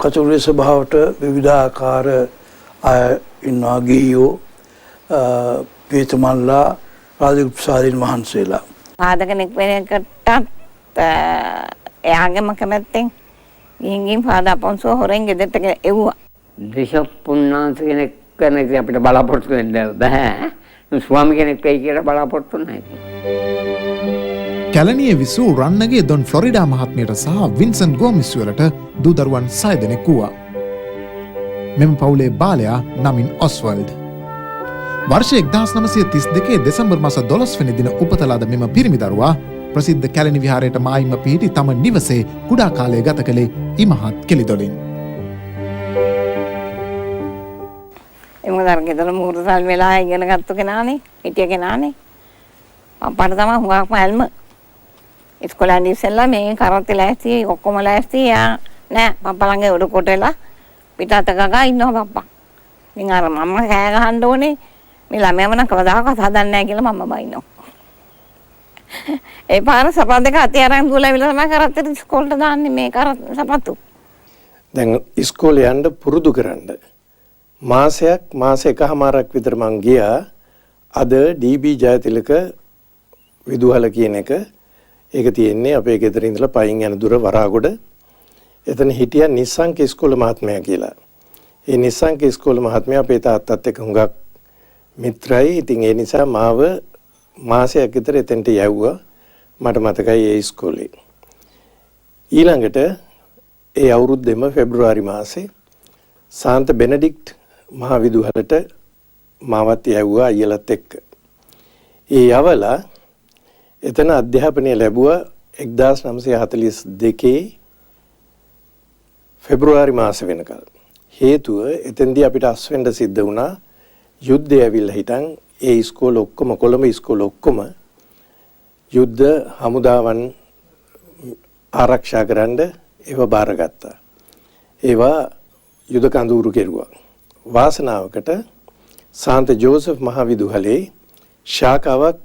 කතෝලික සභාවට විවිධාකාර අය ඉන්නවා. ගිහියෝ, පේතමල්ලා, රාජකුමාරීන් වහන්සේලා. පාදකෙනෙක් වෙන එකටත් එයාගේම කැමැත්තෙන් ගිහින් පාදා පොන්සෝ හොරෙන් ගෙදරට එව්වා. බිෂොප් පුන්නාන්ස කෙනෙක් කෙනෙක් අපිට බලාපොරොත්තු වෙන්න බෑ. ස්වාමි කෙනෙක් වෙයි කියලා බලාපොරොත්තු නැහැ. කැලණියේ විසූ රන්නගේ දොන් ෆ්ලොරිඩා මහත්මියට සහ වින්සන් ගෝමිස් වලට දූ දරුවන් 6 දෙනෙක් වූවා. මෙම පවුලේ බාලයා නමින් ඔස්වල්ඩ්. වර්ෂ 1932 දෙසැම්බර් මාස 12 වෙනි දින උපත ලද මෙම පිරිමි දරුවා ප්‍රසිද්ධ කැලණි විහාරයට මායිම පිහිටි තම නිවසේ කුඩා කාලය ගත කළේ ඉමහත් කෙලිදොලින්. එමුදර ගෙදර මුහුරුසල් වෙලා ඉගෙන ගත්ත කෙනානේ, හිටිය කෙනානේ. අප්පාට තමයි හුඟක්ම ඇල්ම. ඉස්කෝලේ යන්න ඉස්සෙල්ලා මේ කරත්තේ ලෑස්ති ඔක්කොම ලෑස්ති නෑ පප්පා ළඟ උඩ කොටලා පිටත ගගා ඉන්නවා පප්පා. ඉතින් අර මම කෑ ගහන්න ඕනේ මේ ළමයාම නම් කවදාකවත් හදන්නේ නැහැ කියලා මම බයිනවා. ඒ පාර සපත් දෙක අතේ අරන් දුවලා විල තමයි කරත්තේ ඉස්කෝලේට දාන්නේ මේ සපත්තු. දැන් ඉස්කෝලේ යන්න පුරුදු කරන්න මාස එකමාරක් විතර මං ගියා. අද ඩී.බී. ජයතිලක විදුහල කියන එක ඒක තියෙන්නේ අපේ ගෙදර ඉඳලා පයින් යන දුර වරාගොඩ. එතන හිටියා නිස්සංක ඉස්කෝල මහත්මයා කියලා. ඒ නිස්සංක ඉස්කෝල මහත්මයා අපේ තාත්තත් එක්ක හුඟක් මිත්‍රයි. ඉතින් ඒ නිසා මාව මාසයක් විතර එතනට යවුවා. මට මතකයි ඒ ඉස්කෝලේ. ඊළඟට ඒ අවුරුද්දෙම පෙබ්‍රුවාරි මාසේ සාන්ත බෙනඩික්ට් මහ විදුහලට මාවත් යවුවා අයියලත් එක්ක. ඒ යවලා එතන අධ්‍යාපනය ලැබුවා 1942 පෙබ්‍රුවාරි මාස වෙනකල්. හේතුව එතෙන්දී අපිට අස්වෙන්න සිද්ධ වුණා යුද්ධය ඇවිල්ලා හිටන් ඒ ඉස්කෝල ඔක්කොම කොළඹ ඉස්කෝල ඔක්කොම යුද්ධ හමුදාවන් ආරක්ෂා කරන්න ඒවා බාරගත්තා. ඒවා යුද කඳවුරු කෙරුවා. වාසනාවකට සාන්ත ජෝසප් මහවිදුහලේ ශාඛාවක්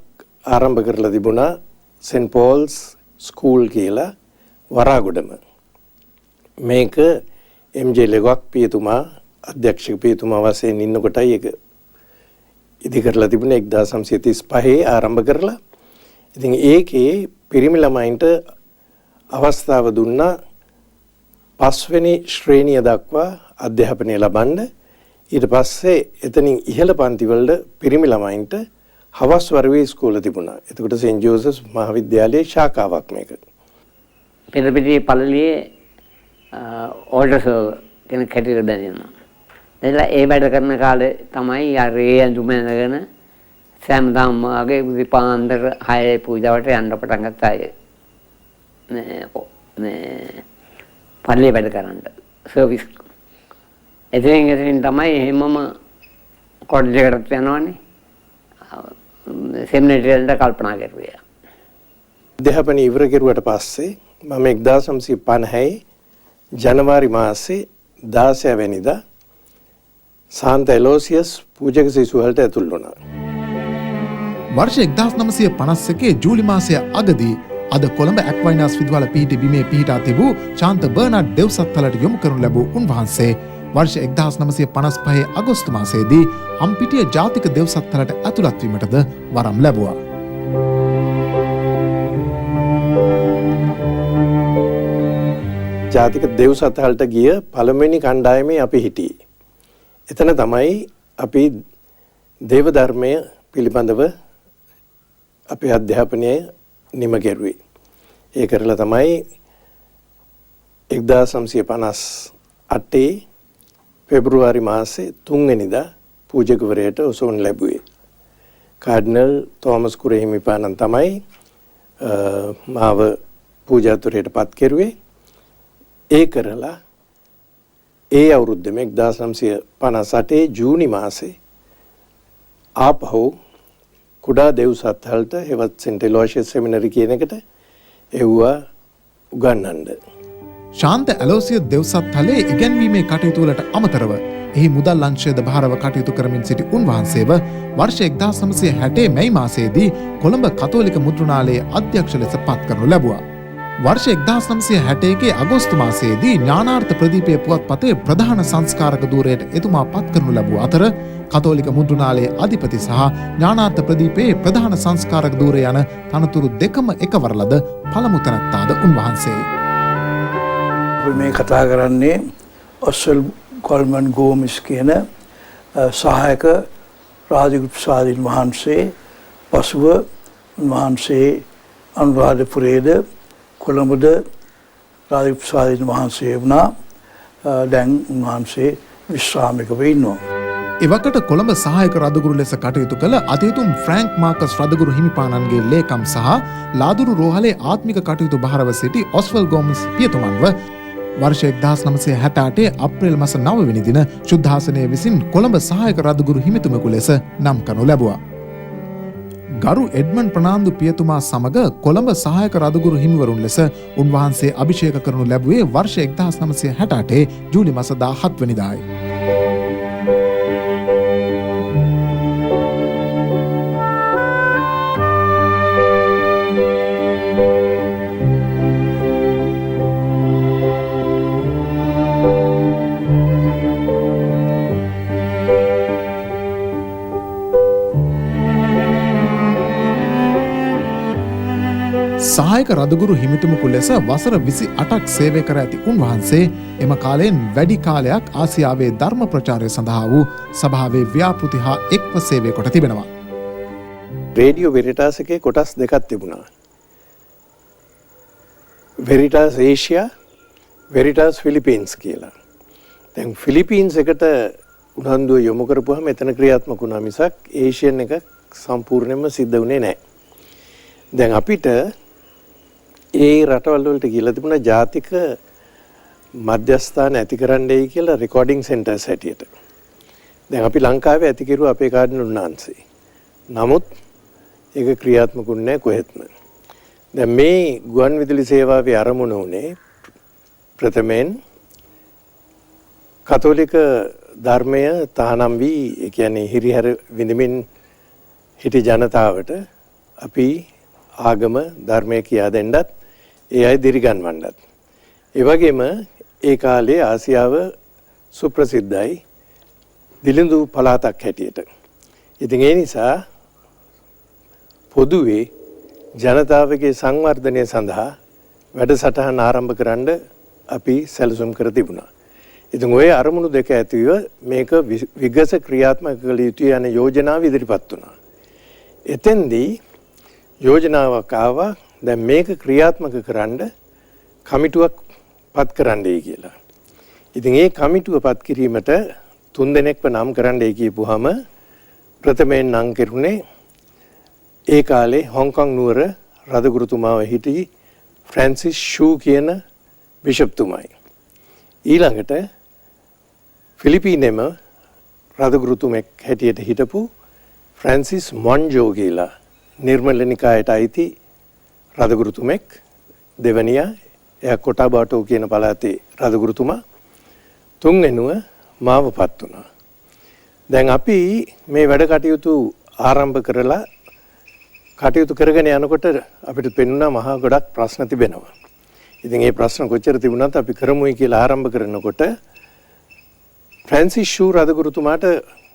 ආරම්භ කරලා තිබුණා සෙන්ට් පෝල්ස් ස්කූල් කියලා වරාගොඩම. මේක එම්.ජේ. ලෙගොක් පියතුමා අධ්‍යක්ෂක පියතුමා වශයෙන් ඉන්නකොටයි ඒක ඉදි කරලා තිබුණේ 1935 ආරම්භ කරලා. ඉතින් ඒකේ පිරිමි ළමයින්ට අවස්ථාව දුන්නා 5 වෙනි ශ්‍රේණිය දක්වා අධ්‍යාපනය ලබන්න. ඊට පස්සේ එතනින් ඉහළ පන්ති වල පිරිමි ළමයින්ට හවස් වරුවේ ඉස්කෝල තිබුණා. එතකොට සෙන්ට් ජෝසප්ස් මහාවිද්‍යාලයේ ශාඛාවක් මේක. පෙරපිටියේ පළලියේ ඕල්ඩර්ස් කෙනෙක් හැටියට දැනෙනවා. එතලා ඒ වැඩ කරන කාලේ තමයි අර ඒ ඇඳුම ඇඳගෙන සෑමදාම වගේ විපාන්දර 6 පූජාවට යන්න පටන් ගත්තා. පල්ලියේ වැඩ කරන්න සර්විස්. එතෙන් තමයි එහෙමම කොට්ජ් එකට යනවනේ. සෙමිනරි වලට කල්පනා කරුවේ. අධ්‍යාපනය ඉවර කෙරුවට පස්සේ මම 1950 ජනවාරි මාසේ 16 වෙනිදා සාන්ත එලෝසියස් පූජක සිසුවලට ඇතුල් වුණා. වර්ෂ 1951 ජූලි මාසයේ අගදී අද කොළඹ ඇක්වයිනාස් විදුහල පිහිටි බිමේ පිහිටා තිබූ ශාන්ත බර්නාඩ් දෙව්සත්තලට යොමු කරනු ලැබූ උන්වහන්සේ වර්ෂ 1955 අගෝස්තු මාසයේදී හම්පිටිය ජාතික දෙව්සත්තලට ඇතුළත් වීමටද වරම් ලැබුවා. ජාතික දෙව්සත්තලට ගිය පළමුවෙනි කණ්ඩායමේ අපි හිටියේ. එතන තමයි අපි දේව ධර්මය පිළිබඳව අපේ අධ්‍යාපනය නිම කෙරුවේ. ඒ කරලා තමයි 1958 පෙබ්‍රුවාරි මාසේ 3 වෙනිදා පූජකවරයට ඔසවනු ලැබුවේ. කාඩිනල් තෝමස් කුරේ හිමිපාණන් තමයි මාව පූජාතුරයට පත් කෙරුවේ. ඒ කරලා ඒ අවුරුද්දෙම 1958 ජූනි මාසේ ආපහු කුඩා දෙව්සත්තලට හෙවත් සෙන්ට් එලෝෂියස් සෙමිනරි කියන එකට එව්වා උගන්වන්න. ශාන්ත ඇලෝසිය දෙව්සත්තලේ ඉගැන්වීමේ කටයුතු වලට අමතරව එහි මුදල් අංශයද භාරව කටයුතු කරමින් සිටි උන්වහන්සේව වර්ෂ 1960 මැයි මාසයේදී කොළඹ කතෝලික මුද්‍රණාලයේ අධ්‍යක්ෂ ලෙස පත් කරනු ලැබුවා. වර්ෂ 1961 අගෝස්තු මාසයේදී ඥානාර්ථ ප්‍රදීපයේ පුවත්පතේ ප්‍රධාන සංස්කාරක ධූරයට එතුමා පත් කරනු ලැබූ අතර කතෝලික මුද්‍රණාලයේ අධිපති සහ ඥානාර්ථ ප්‍රදීපයේ ප්‍රධාන සංස්කාරක ධූරය යන තනතුරු දෙකම එකවර ලද පළමු තැනැත්තාද උන්වහන්සේ. මේ කතා කරන්නේ ඔස්වල් කොල්මන් ගෝමිස් කියන සහායක රාජගුප්ත ස්වාමීන් වහන්සේ. පසුව උන්වහන්සේ අනුරාධපුරයේද කොළඹද රාජගුප්ත ස්වාමීන් වහන්සේ වුණා. දැන් උන්වහන්සේ විශ්‍රාමිකව ඉන්නවා. එවකට කොළඹ සහායක රදගුරු ලෙස කටයුතු කළ අතිඋතුම් ෆ්‍රැන්ක් මාකස් රදගුරු හිමිපාණන්ගේ ලේකම් සහ ලාදුරු රෝහලේ ආත්මික කටයුතු භාරව සිටි ඔස්වල් ගෝමිස් පියතුමන්ව වර්ෂ 1968 අප්‍රේල් මාස 9 වෙනි දින ශුද්ධාසනය විසින් කොළඹ සහායක රදගුරු හිමිතුමෙකු ලෙස නම් කරනු ලැබුවා. ගරු එඩ්මන් ප්‍රනාන්දු පියතුමා සමග කොළඹ සහායක රදගුරු හිමිවරුන් ලෙස උන්වහන්සේ අභිෂේක කරනු ලැබුවේ වර්ෂ 1968 ජූලි මාස 17 වෙනිදායි. සහායක රදගුරු හිමිතුමකු ලෙස වසර 28ක් සේවය කර ඇති උන්වහන්සේ එම කාලයෙන් වැඩි කාලයක් ආසියාවේ ධර්ම ප්‍රචාරය සඳහා වූ සභාවේ ව්‍යාපෘති හා එක්ව සේවය කොට තිබෙනවා. රේඩියෝ වෙරිටාස් එකේ කොටස් දෙකක් තිබුණා. වෙරිටාස් ඒෂියා, වෙරිටාස් ෆිලිපීන්ස් කියලා. දැන් ෆිලිපීන්ස් එකට උනන්දුව යොමු කරපුවාම එතන ක්‍රියාත්මක වුණා මිසක් ඒෂියන් එක සම්පූර්ණයෙන්ම සිද්ධ වුණේ නැහැ. දැන් අපිට ඒ රටවල් වලට කියලා තිබුණා ජාතික මධ්‍යස්ථාන ඇති කරන්නයි කියලා රෙකෝඩින් සෙන්ටර්ස් හැටියට. දැන් අපි ලංකාවේ ඇති කෙරුවා අපේ කාඩිනල් නාන්සේ. නමුත් ඒක ක්‍රියාත්මක වුණේ නැහැ කොහෙත්ම. දැන් මේ ගුවන් විදුලි සේවාවේ ආරමුණ උනේ ප්‍රථමයෙන් කතෝලික ධර්මය තහනම් වී ඒ කියන්නේ හිරිහැර විඳමින් හිටි ජනතාවට අපි ආගම ධර්මය කියා දෙන්නත් ඒ අය දිරිගන්වන්නත්. ඒ වගේම ඒ කාලේ ආසියාව සුප්‍රසිද්ධයි දිලිඳු පළාතක් හැටියට. ඉතින් ඒ නිසා පොදුවේ ජනතාවගේ සංවර්ධනය සඳහා වැඩසටහන් ආරම්භ කරන්න අපි සැලසුම් කර තිබුණා. ඉතින් ওই අරමුණු දෙක ඇතිව මේක විගස ක්‍රියාත්මක කළ යුතුය යන යෝජනාව ඉදිරිපත් වුණා. එතෙන්දී යෝජනාවක් ආවා දැන් මේක ක්‍රියාත්මක කරන්න කමිටුවක් පත් කරන්නයි කියලා. ඉතින් ඒ කමිටුව පත් කිරීමට 3 දෙනෙක්ව නම් කරන්නයි කියපුවාම ප්‍රථමයෙන් නම් කෙරුණේ ඒ කාලේ හොංකොං නුවර රදගුරුතුමාව හිටි ෆ්‍රැන්සිස් ෂූ කියන බිෂප්තුමයි. ඊළඟට ෆිලිපීනෙම රදගුරුතුමෙක් හැටියට හිටපු ෆ්‍රැන්සිස් මොන්ජෝ කියලා නිර්මලනිකායට අයිති රදගුරුතුමෙක් දෙවනියා එයා කොටාබාටෝ කියන පළාතේ රදගුරුතුමා තුන්වෙනුව මාවපත් වුණා. දැන් අපි මේ වැඩ කටයුතු ආරම්භ කරලා කටයුතු කරගෙන යනකොට අපිට පෙනුණා මහා ගොඩක් ප්‍රශ්න තිබෙනවා. ඉතින් මේ ප්‍රශ්න කොච්චර තිබුණත් අපි කරමුයි කියලා ආරම්භ කරනකොට ෆ්‍රැන්සිස් ෂූ රදගුරුතුමාට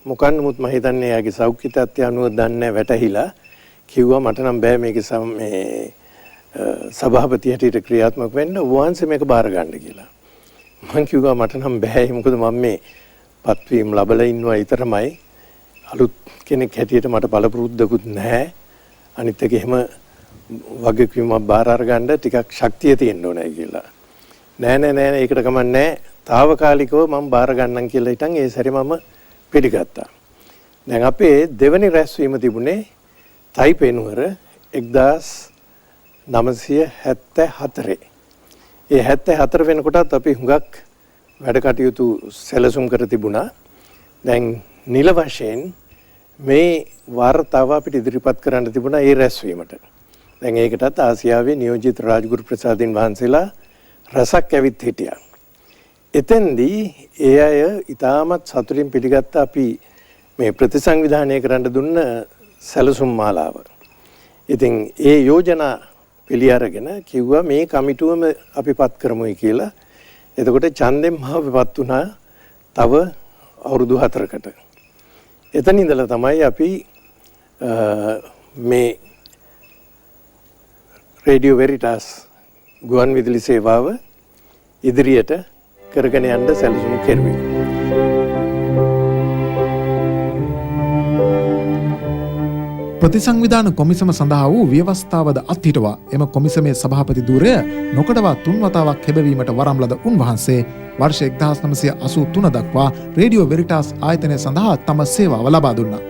මොකන් නමුත් මම හිතන්නේ එයාගේ සෞඛ්‍ය තත්ත්වය අනුව දන්නේ වැටහිලා කිව්වා මට නම් බෑ මේකේ මේ සභාපති හැටියට ක්‍රියාත්මක වෙන්න වහන්සේ මේක බාර ගන්න කියලා. මම කිව්වා මට නම් බෑ මොකද මම මේ පත්වීම් ලැබලා ඉන්නවා ඊතරමයි අලුත් කෙනෙක් හැටියට මට බලපුරුද්දකුත් නැහැ. අනිත් එක එහෙම වගකීමක් බාර අරගන්න ටිකක් ශක්තිය තියෙන්න ඕනයි කියලා. නෑ ඒකට කමක් නෑ. తాවකාලිකව මම බාර ගන්නම් කියලා හිටන් ඒ සැරේ මම පිළිගත්තා. දැන් අපේ දෙවෙනි රැස්වීම තිබුණේ තයිපේ නුවර 1974. ඒ 74 වෙනකොටත් අපි හුඟක් වැඩ කටයුතු සැලසුම් කර තිබුණා. දැන් නිල වශයෙන් මේ වාර්තාව අපිට ඉදිරිපත් කරන්න තිබුණා ඒ රැස්වීමට. දැන් ඒකටත් ආසියාවේ නියෝජිත රාජගුරු ප්‍රසාදීන් වහන්සේලා රසක් ඇවිත් හිටියා. එතෙන්දී ඒ අය ඉතාමත් සතුටින් පිළිගත්ත අපි මේ ප්‍රතිසංවිධානය කරන්න දුන්න සැලසුම් මාලාව. ඉතින් ඒ යෝජනා පිළි අරගෙන කිව්වා මේ කමිටුවම අපි පත් කරමුයි කියලා. එතකොට ඡන්දෙන් මහපත් වුණා තව අවුරුදු 4කට. එතන ඉඳලා තමයි අපි මේ රේඩියෝ වෙරිටාස් ගුවන් විදුලි සේවාව ඉදිරියට කරගෙන යන්න සැලසුම් කෙරුවේ. ප්‍රතිසංවිධාන කොමිසම සඳහා වූ ව්‍යවස්ථාවද අත්හිටවා එම කොමිසමේ සභාපති ධූරය නොකඩවා 3 වතාවක් හැබවීමට වරම් ලද උන්වහන්සේ වර්ෂ 1983 දක්වා රේඩියෝ වෙරිටාස් ආයතනය සඳහා තම සේවාව ලබා දුන්නා.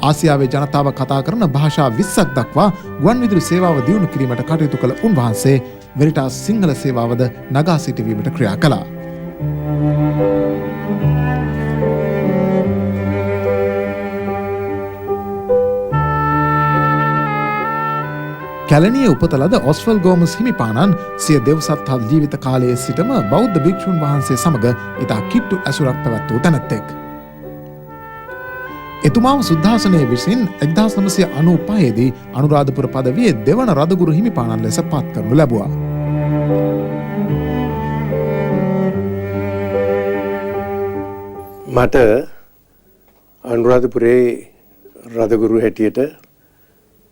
ආසියාවේ ජනතාව කතා කරන භාෂා 20ක් දක්වා ගුවන් විදුලි සේවාව දියුණු කිරීමට කටයුතු කළ උන්වහන්සේ වෙරිටාස් සිංහල සේවාවද නගා සිටුවීමට ක්‍රියා කළා. කැලණියේ උපත ලද ඔස්වල් ගෝමස් හිමිපාණන් සිය දෙව්සත් හල් ජීවිත කාලයේ සිටම බෞද්ධ භික්ෂුන් වහන්සේ සමග ඉතා කිට්ටු ඇසුරක් පැවැත් වූ තැනැත්තෙක්. එතුමාව සුද්ධාසනයේ විසින් 1995 දී අනුරාධපුර පදවියේ දෙවන රදගුරු හිමිපාණන් ලෙස පත් කරනු ලැබුවා. මට අනුරාධපුරේ රදගුරු හැටියට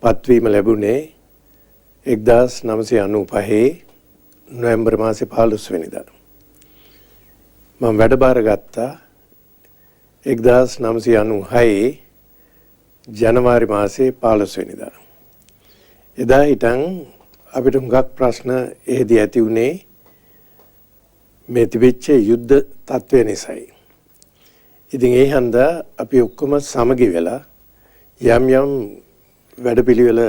පත්වීම ලැබුණේ 1995 නොවැම්බර් මාසේ 15 වෙනිදා. මම වැඩබාර ගත්තා 1996 ජනවාරි මාසේ 15 වෙනිදා. එදා හිටන් අපිට හුඟක් ප්‍රශ්න එහෙදී ඇති වුණේ මේ තිබෙච්ච යුද්ධ තත්ත්වය නිසායි. ඉතින් ඒ හන්දා අපි ඔක්කොම සමගි වෙලා යම් යම් වැඩපිළිවෙල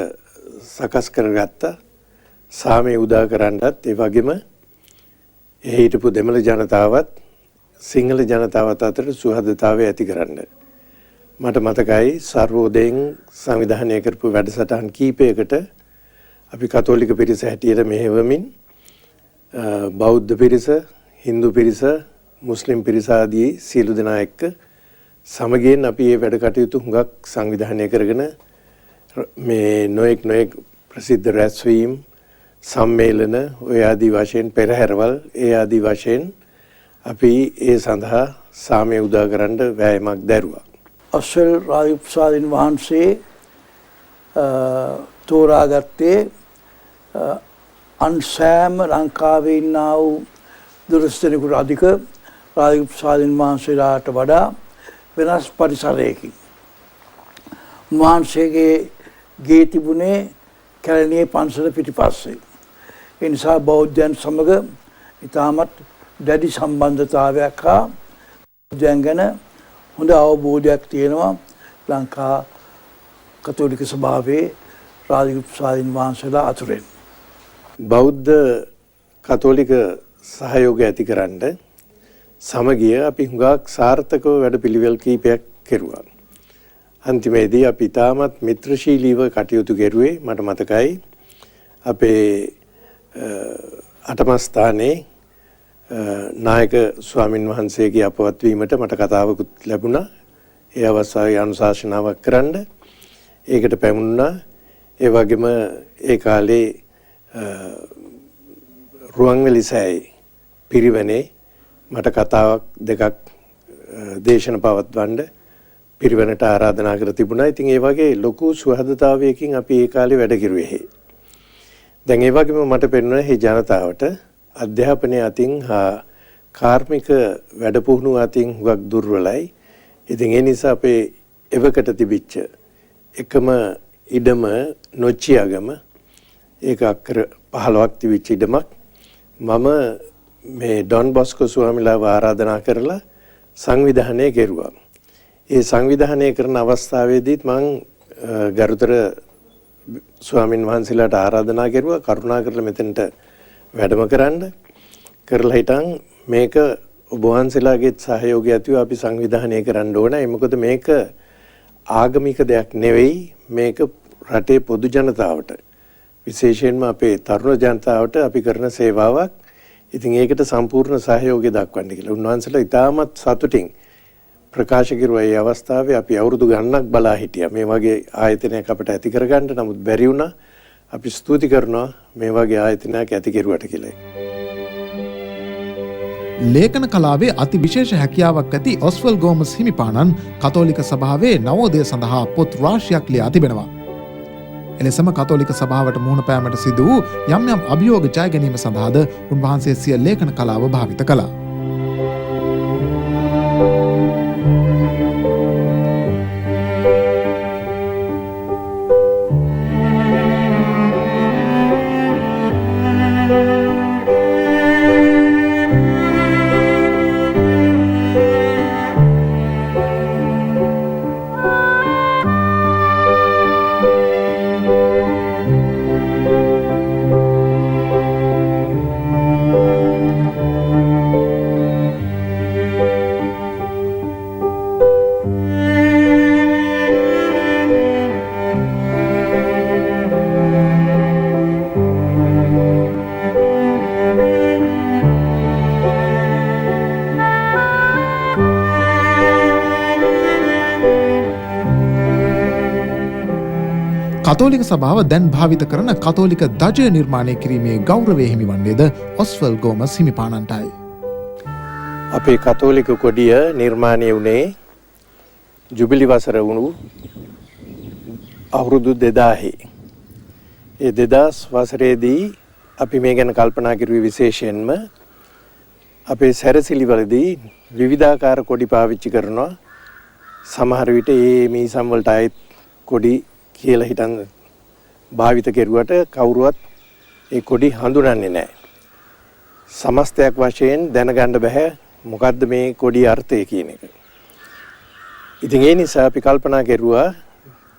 සකස් කරගත්තා. සාමය උදා කරන්නත් ඒ වගේම හිටපු දෙමළ ජනතාවත් සිංහල ජනතාවත් අතර සුහදතාවය ඇති කරන්න. මට මතකයි සර්වෝදයෙන් සංවිධානය කරපු වැඩසටහන් කීපයකට අපි කතෝලික පිරිස හැටියට මෙහෙවමින් බෞද්ධ පිරිස, හින්දු පිරිස, මුස්ලිම් පිරිස ආදී සියලු දෙනා එක්ක සමගියෙන් අපි මේ වැඩ කටයුතු හුඟක් සංවිධානය කරගෙන මේ නොඑක් ප්‍රසිද්ධ රැස්වීම් සම්මේලන ඔය ආදී වශයෙන් පෙරහැරවල් ඒ ආදී වශයෙන් අපි ඒ සඳහා සාමය උදා කරන්න වෑයමක් දැරුවා. අස්වල් රාජප්‍රසාදින් වහන්සේ තෝරාගත්තේ අන්සෑම ලංකාවේ ඉන්නා වූ දුරස්ථනිකුට අධික රාජප්‍රසාදින් වහන්සේලාට වඩා වෙනස් පරිසරයකින්. උන්වහන්සේගේ ගේ තිබුණේ කැලණියේ පන්සල පිටිපස්සේ. ඒ නිසා බෞද්ධයන් සමග ඉතාමත් දැඩි සම්බන්ධතාවයක් හා බෞද්ධයන් ගැන හොඳ අවබෝධයක් තියෙනවා ලංකා කතෝලික සභාවේ රාජප්‍රසාදින් වහන්සේලා අතුරෙන්. බෞද්ධ කතෝලික සහයෝගය ඇතිකරන්න සමගිය අපි හුඟක් සාර්ථකව වැඩපිළිවෙල් කීපයක් කෙරුවා. අන්තිමේදී අපි තාමත් මිත්‍රශීලීව කටයුතු කෙරුවේ. මට මතකයි අපේ 8ම ස්ථානයේ නායක ස්වාමින් වහන්සේගේ අපවත් වීමට මට කතාවකුත් ලැබුණා. ඒ අවස්ථාවේ අනුශාසනාවක් කරන්න ඒකට පැමුණා. ඒ වගේම ඒ කාලේ රුවන්වැලි සෑයේ පිරිවෙනේ මට කතාවක් දෙකක් දේශන පවත්වන්න පිරිවෙනට ආරාධනා කර තිබුණා. ඉතින් ඒ වගේ ලොකු සුහදතාවයකින් අපි ඒ කාලේ වැඩ කෙරුවේ. දැන් ඒ වගේම මට පෙනුණා මේ ජනතාවට අධ්‍යාපනයේ අතින් හා කාර්මික වැඩපුහුණුව අතින් හුඟක් දුර්වලයි. ඉතින් ඒ නිසා අපේ එවකට තිබිච්ච එකම ඉඩම නොච්චියාගම ඒක අක්කර 15ක් තිබිච්ච ඉඩමක් මම මේ ඩොන් බොස්කෝ ස්වාමීලාව ආරාධනා කරලා සංවිධානය කෙරුවා. ඒ සංවිධානය කරන අවස්ථාවේදීත් මම ගරුතර ස්වාමින් වහන්සේලාට ආරාධනා කරුවා කරුණාකරලා මෙතනට වැඩම කරන්න කරලා හිටන් මේක ඔබ වහන්සේලාගේ සහයෝගය ඇතිව අපි සංවිධානය කරන්න ඕන. මොකද මේක ආගමික දෙයක් නෙවෙයි. මේක රටේ පොදු ජනතාවට විශේෂයෙන්ම අපේ තරුණ ජනතාවට අපි කරන සේවාවක්. ඉතින් ඒකට සම්පූර්ණ සහයෝගය දක්වන්න කියලා උන්වහන්සේලා ඉතාමත් සතුටින් ප්‍රකාශ කරුවා. මේ අවස්ථාවේ අපි අවුරුදු ගණනක් බලා හිටියා මේ වගේ ආයතනයක් අපිට ඇති කරගන්න. නමුත් බැරි වුණා. අපි ස්තුති කරනවා මේ වගේ ආයතනයක් ඇති කෙරුවට කියලා. ලේඛන කලාවේ අති විශේෂ හැකියාවක් ඇති ඔස්වල් ගෝමස් හිමිපාණන් කතෝලික සභාවේ නවෝදය සඳහා පොත් රාශියක් ලියා තිබෙනවා. එලෙසම කතෝලික සභාවට මුහුණ පෑමට සිදු වූ යම් යම් අභියෝග ජය ගැනීම සඳහාද උන්වහන්සේ සිය ලේඛන කලාව භාවිත කළා. කතෝලික සභාව දැන් භාවිත කරන කතෝලික දජය නිර්මාණය කිරීමේ ගෞරවය හිමිවන්නේද ඔස්වල් ගෝමස් හිමිපාණන්ටයි. අපේ කතෝලික කොඩිය නිර්මාණය වුණේ ජුබිලි වසර වුණු අවුරුදු 2000. ඒ 2000 වසරේදී අපි මේ ගැන කල්පනා කරුවේ විශේෂයෙන්ම අපේ සැරසිලිවලදී විවිධාකාර කොඩි පාවිච්චි කරනවා. සමහර විට මේ මීසම් වලට ආයෙත් කොඩි කියලා හිතන් භාවිත කෙරුවට කවුරුවත් ඒ කොඩි හඳුනන්නේ නැහැ. සමස්තයක් වශයෙන් දැනගන්න බෑ මොකද්ද මේ කොඩි අර්ථය කියන එක. ඉතින් ඒ නිසා අපි කල්පනා කෙරුවා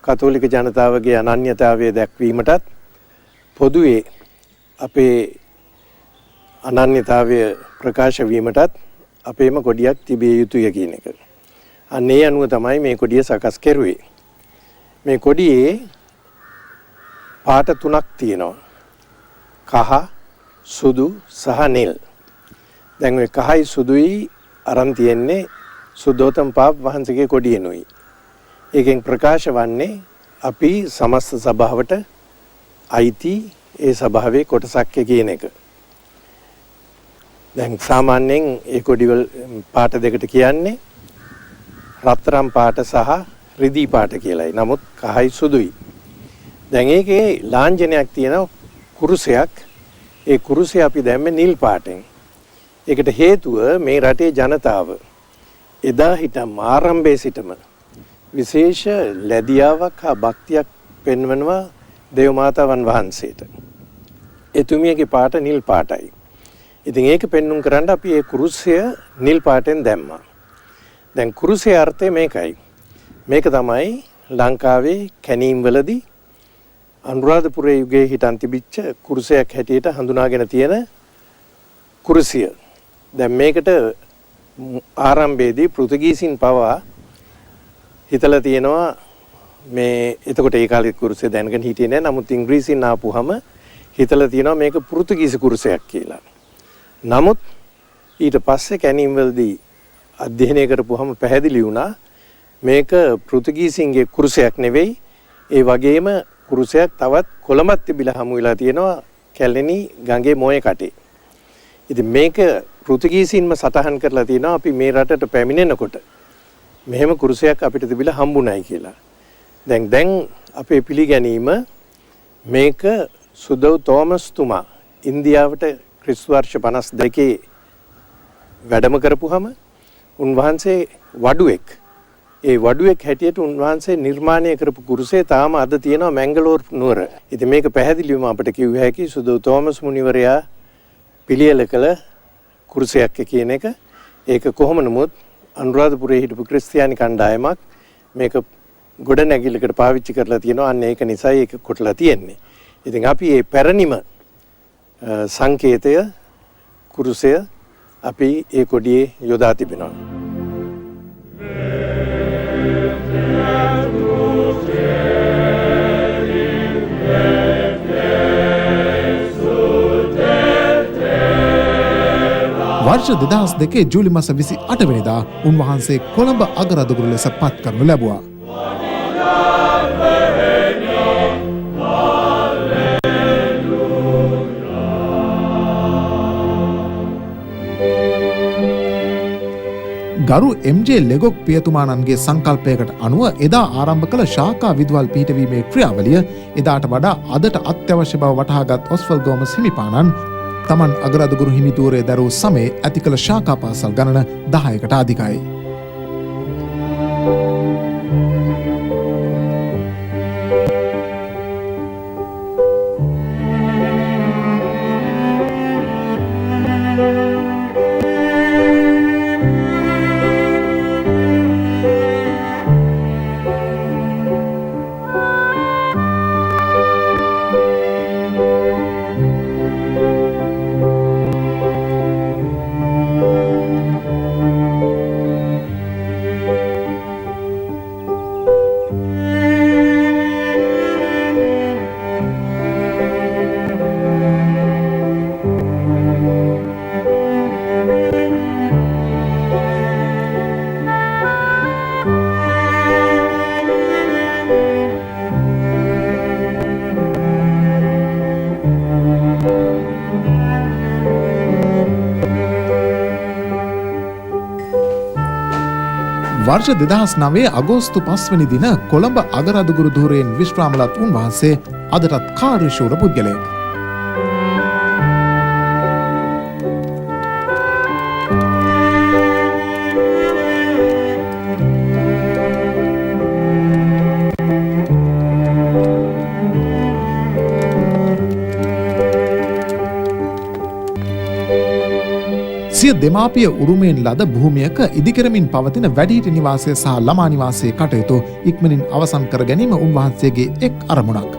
කතෝලික ජනතාවගේ අනන්‍යතාවය දැක්වීමටත් පොදුවේ අපේ අනන්‍යතාවය ප්‍රකාශ වීමටත් අපේම කොඩියක් තිබිය යුතුය කියන එක. අන්න ඒ අනුව තමයි මේ කොඩිය සකස් කෙරුවේ. මේ කොඩියේ පාට 3ක් තියෙනවා. කහ, සුදු සහ නිල්. දැන් මේ කහයි සුදුයි අරන් තියෙන්නේ සුද්ධෝතම පාප් වහන්සේගේ කොඩියනුයි. ඒකෙන් ප්‍රකාශ වන්නේ අපි සමස්ත සභාවට අයිති ඒ සභාවේ කොටසක් කියන එක. දැන් සාමාන්‍යයෙන් ඒ කොඩිවල පාට දෙකට කියන්නේ රත්තරන් පාට සහ රිදී පාට කියලායි. නමුත් කහයි සුදුයි. දැන් ඒකේ ලාංඡනයක් තියෙනවා කුරුසයක්. ඒ කුරුසය අපි දැම්මේ නිල් පාටෙන්. ඒකට හේතුව මේ රටේ ජනතාව එදා හිටම ආරම්භයේ සිටම විශේෂ ලැබියාවක් හා භක්තියක් පෙන්වනවා දේව මාතාවන් වහන්සේට. එතුමියගේ පාට නිල් පාටයි. ඉතින් ඒක පෙන්눔 කරන්න අපි ඒ කුරුසය නිල් පාටෙන් දැම්මා. දැන් කුරුසයේ අර්ථය මේකයි. මේක තමයි ලංකාවේ කැනීම් වලදී අනුරාධපුර යුගයේ හිටන් තිබිච්ච කුරුසයක් හැටියට හඳුනාගෙන තියෙන කුරුසිය. දැන් මේකට ආරම්භයේදී පෘතුගීසින් පවා හිතලා තියෙනවා මේ එතකොට ඒ කාලේ කුරුසිය දැනගෙන හිටියේ නෑ. නමුත් ඉංග්‍රීසියෙන් ආපුවම හිතලා තියෙනවා මේක පෘතුගීසි කුරුසයක් කියලා. නමුත් ඊට පස්සේ කැනීම් වලදී අධ්‍යයනය කරපුවම පැහැදිලි වුණා මේක පෘතුගීසින්ගේ කුරුසයක් නෙවෙයි. ඒ වගේම කුරුසයක් තවත් කොළමත් තිබිලා හමු වෙලා තියෙනවා කැලණි ගඟේ මොයේ කටේ. ඉතින් මේක පෘතුගීසින්ම සටහන් කරලා තියෙනවා අපි මේ රටට පැමිණෙනකොට මෙහෙම කුරුසයක් අපිට තිබිලා හම්බුනායි කියලා. දැන් අපේ පිළිගැනීම මේක සුදව් තෝමස් තුමා ඉන්දියාවට ක්‍රිස්තු වර්ෂ 52 වැඩම කරපුහම උන්වහන්සේ වඩුවෙක් ඒ වඩුවෙක් හැටියට උන්වහන්සේ නිර්මාණය කරපු කුරුසේ තාම අද තියෙනවා මැංගලෝර් නුවර. ඉතින් මේක පැහැදිලිවම අපිට කිව්ව හැකි සුදු තෝමස් මුනිවරයා පිළියෙල කළ කුරුසයක් කියන එක. ඒක කොහොම නමුත් අනුරාධපුරයේ හිටපු ක්‍රිස්තියානි කණ්ඩායමක් මේක ගොඩ නැගිල්ලකට පාවිච්චි කරලා තියෙනවා. අන්න ඒක නිසා ඒක කොටලා තියෙන්නේ. ඉතින් අපි මේ පැරණිම සංකේතය කුරුසය අපි ඒ කොඩියේ යොදා තිබෙනවා. වර්ෂ 2002 ජූලි මාස 28 වෙනිදා උන්වහන්සේ කොළඹ අගරදුගුරු ලෙස පත් කරනු ලැබුවා. ගරු එම්.ජේ. ලෙගොක් පියතුමාණන්ගේ සංකල්පයකට අනුව එදා ආරම්භ කළ ශාඛා විදුහල් පිහිටවීමේ ක්‍රියාවලිය එදාට වඩා අදට අත්‍යවශ්‍ය බව වටහාගත් ඔස්වල් ගෝමස් හිමිපාණන් තමන් අගරදුගුරු හිමිතූරේ දරූ සමයේ ඇති කළ ශාඛා පාසල් ගණන 10කට අධිකයි. වර්ෂ 2009 අගෝස්තු 5 වෙනි දින කොළඹ අගරදුගුරු ධූරයෙන් විශ්‍රාමලත් උන්වහන්සේ අදටත් කාර්යශූර පුද්ගලයෙක්. සිය දෙමාපිය උරුමයෙන් ලද භූමියක ඉදිකරමින් පවතින වැඩිහිටි නිවාසය සහ ළමා නිවාසයේ කටයුතු ඉක්මනින් අවසන් කර ගැනීම උන්වහන්සේගේ එක් අරමුණක්.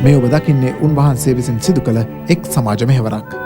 මේ ඔබ දකින්නේ උන්වහන්සේ විසින් සිදු කළ එක් සමාජ මෙහෙවරක්.